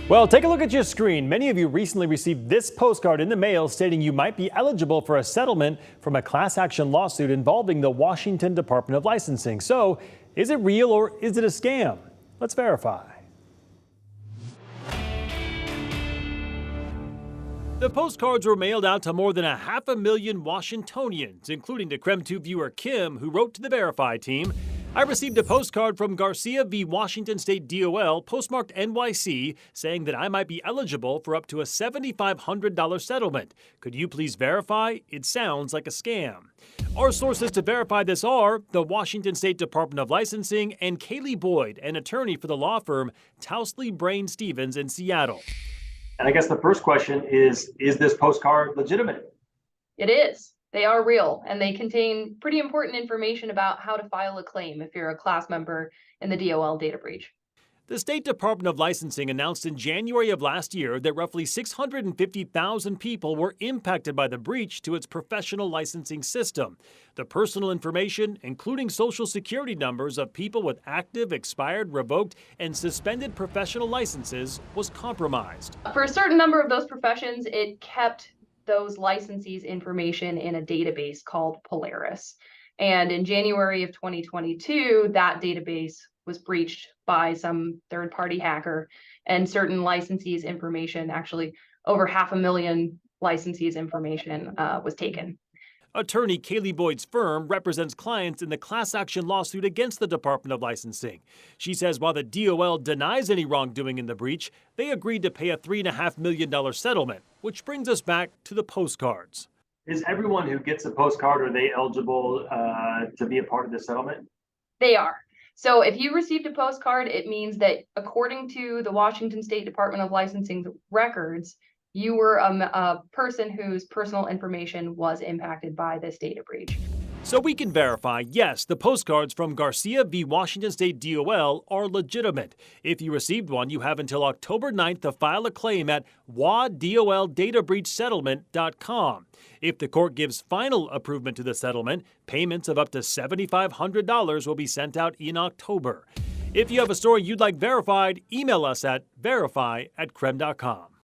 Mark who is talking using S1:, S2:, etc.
S1: Well, take a look at your screen. Many of you recently received this postcard in the mail stating you might be eligible for a settlement from a class action lawsuit involving the Washington Department of Licensing. So, is it real or is it a scam? Let's verify. The postcards were mailed out to more than 500,000 Washingtonians, including the KREM 2 viewer Kim, who wrote to the Verify team. I received a postcard from Garcia v. Washington State DOL, postmarked NYC, saying that I might be eligible for up to a $7,500 settlement. Could you please verify? It sounds like a scam. Our sources to verify this are the Washington State Department of Licensing and Kaylee Boyd, an attorney for the law firm Towsley Brain Stevens in Seattle.
S2: And I guess the first question is this postcard legitimate?
S3: It is. They are real, and they contain pretty important information about how to file a claim if you're a class member in the DOL data breach.
S1: The State Department of Licensing announced in January of last year that roughly 650,000 people were impacted by the breach to its professional licensing system. The personal information, including social security numbers of people with active, expired, revoked, and suspended professional licenses, was compromised.
S3: For a certain number of those professions, it kept those licensees' information in a database called Polaris. And in January of 2022, that database was breached by some third-party hacker, and certain licensees' information, actually over 500,000 licensees' information, was taken.
S1: Attorney Kaylee Boyd's firm represents clients in the class action lawsuit against the Department of Licensing. She says while the DOL denies any wrongdoing in the breach, they agreed to pay a $3.5 million settlement, which brings us back to the postcards.
S2: Is everyone who gets a postcard, are they eligible to be a part of the settlement?
S3: They are. So if you received a postcard, it means that according to the Washington State Department of Licensing records, you were a person whose personal information was impacted by this data breach.
S1: So we can verify, yes, the postcards from Garcia v. Washington State DOL are legitimate. If you received one, you have until October 9th to file a claim at wadoldataBreachSettlement.com. If the court gives final approval to the settlement, payments of up to $7,500 will be sent out in October. If you have a story you'd like verified, email us at verify@krem.com.